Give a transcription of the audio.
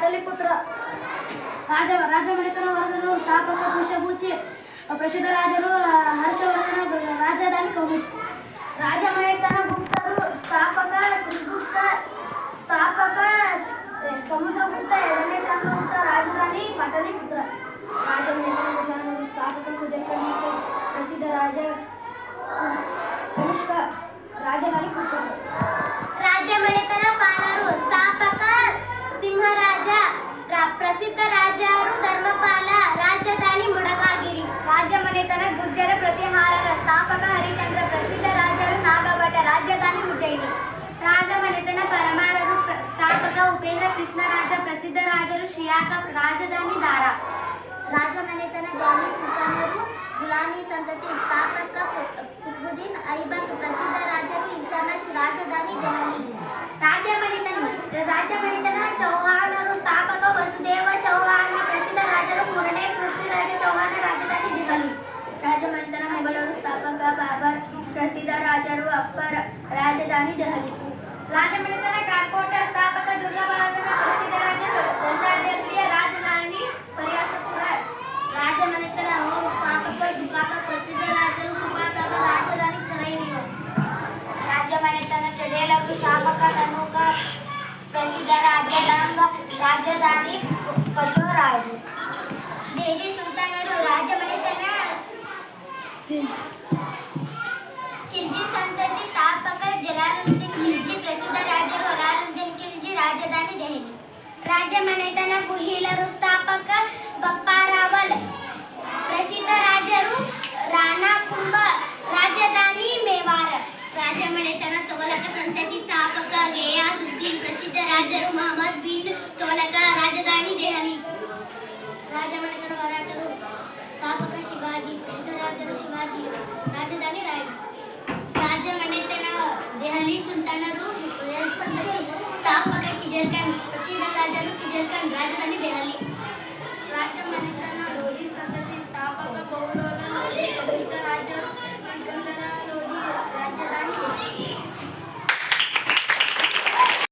ಪಾಟಲಿಪುತ್ರ. ರಾಜಮನೆತನ ವರ್ಗದವರು ಸ್ಥಾಪಕ ಕುಶಭೂತಿ ಪ್ರಸಿದ್ಧ ರಾಜರು ಹರ್ಷವರ್ಧನ ರಾಜಧಾನಿ ಕೌಮುಚ. ರಾಜಮನೆತನ ಗುಪ್ತರು ಸ್ಥಾಪಕ ಶ್ರೀಗುಪ್ತ ಸ್ಥಾಪಕ ಸಮುದ್ರಗುಪ್ತ ಎರಡನೇ ಚಂದ್ರಗುಪ್ತ ರಾಜಧಾನಿ ಪಾಟಲಿಪುತ್ರ. ರಾಜಮನೆತನ ಕುಶಾನರು ಸ್ಥಾಪಕ ಕುಜಲ್ಕರ್ಣಿ ಪ್ರಸಿದ್ಧ ರಾಜ ಕನಿಷ್ಕ ರಾಜಧಾನಿ ಕುಶಲ. ರಾಜಮನೆತನ ಪಾಲರು ಸ್ಥಾಪಕ ಸಿಂಹರಾಜ ಪ್ರಸಿದ್ಧ ರಾಜರು ಧರ್ಮಪಾಲ ರಾಜಧಾನಿ ಮುಡಗಾಗಿರಿ. ರಾಜಮನೆತನ ಗುರ್ಜರ ಪ್ರತಿಹಾರರ ಸ್ಥಾಪಕ ಹರಿಚಂದ್ರ ಪ್ರಸಿದ್ಧ ರಾಜರು ನಾಗಭಟ ರಾಜಧಾನಿ ಉಜ್ಜಯಿನಿ. ರಾಜಮನೆತನ ಪರಮಾರರು ಸ್ಥಾಪಕ ಉಪೇಂದ್ರ ಕೃಷ್ಣರಾಜ ಪ್ರಸಿದ್ಧ ರಾಜರು ಶ್ರೀಯಾಕ ರಾಜಧಾನಿ ದಾರ. ರಾಜಮನೆತನ ಜಾನಿ ಸುಲ್ತಾನರು ಗುಲಾಮಿ ಸಂತತಿ ಸ್ಥಾಪಕ ಕುತುಬುದ್ದೀನ್ ಐಬಕ್ ಪ್ರಸಿದ್ಧ ರಾಜರು ಇಲ್ತಮಶ್ ರಾಜಧಾನಿ ದೆಹಲಿ. ರಾಜಮನೆತನ ಚೌಹಾಣರು ಸ್ಥಾಪಕ ವಸುದೇವ ಚೌಹಾಣ ಪ್ರಸಿದ್ಧ ರಾಜರು ಮೂರನೇ ಪೃಥ್ವಿರಾಜ ಚೌಹಾಣ ರಾಜಧಾನಿ ದೆಹಲಿ. ರಾಜಮನೆತನ ಮೊಘಲರು ಸ್ಥಾಪಕ ಬಾಬರ್ ಪ್ರಸಿದ್ಧ ರಾಜರು ಅಕ್ಬರ್ ರಾಜಧಾನಿ ದೆಹಲಿ. ರಾಜಮನೆತನ ಕಾಕೋಟ ಸ್ಥಾಪಕ ದುರ್ಗಾಬಾದನ ಪ್ರಸಿದ್ಧ ರಾಜರು ದೆಹಲಿಯ ರಾಜಧಾನಿ ಪರಿಯಾಸಪುರ. ರಾಜಮನೆತನ ಸ್ಥಾಪಕ ದುಕಾಕ ಪ್ರಸಿದ್ಧ ರಾಜರು ಸುಪಾತದ ರಾಜಧಾನಿ ಚರೈನಿಯ. ರಾಜಮನೆತನ ಚಡೇಲರು ಸ್ಥಾಪಕ ತನೂಕ ಪ್ರಸಿದ್ಧ ರಾಜಧಾನಿ ಕಚೋರಾಜು. ದೇವಿ ಸುಲ್ತಾನರು ರಾಜಮನೆತನ ಖಿಲ್ಜಿ ಸಂತತಿ ಸ್ಥಾಪಕ ಜಲಾಲುದ್ದೀನ್ ಖಿಲ್ಜಿ ಪ್ರಸಿದ್ಧ ರಾಜರು ಅಲಾಲುದ್ದೀನ್ ಖಿಲ್ಜಿ ರಾಜಧಾನಿ ದೆಹಲಿ. ರಾಜಮನೆತನ ಗುಹಿಲರು ಸ್ಥಾಪಕ ಬಪ್ಪಾರಾವಲ್ ಪ್ರಸಿದ್ಧ ರಾಜರು ರಾಣಾ ಕುಂಭ ರಾಜಧಾನಿ ಮೇವಾರ. ರಾಜಮನೆತನ ತೊಗಲಕ ಸಂತತಿ ಸ್ಥಾಪಕ ಗಯಾಸುದ್ದೀನ್ ಪ್ರಸಿದ್ಧ ರಾಜರು ಮಹಮ್ಮದ್ ಬಿನ್ ತೊಗಲಕ ರಾಜಧಾನಿ ದೆಹಲಿ. ರಾಜಮನೆತನ ಮರಾಠರು ಸ್ಥಾಪಕ ಶಿವಾಜಿ ಪ್ರಸಿದ್ಧ ರಾಜರು ಶಿವಾಜಿ ರಾಜಧಾನಿ ರಾಯ್. ರಾಜಮನೆತನ ದೆಹಲಿ ಸುಲ್ತಾನರು ಸಂತತಿ ಸ್ಥಾಪಕ ಕಿಜರ್ ಖಾನ್ ಪ್ರಸಿದ್ಧ ರಾಜರು ಕಿಜರ್ ಖಾನ್ ರಾಜಧಾನಿ ದೆಹಲಿ. ರಾಜಮನೆತನ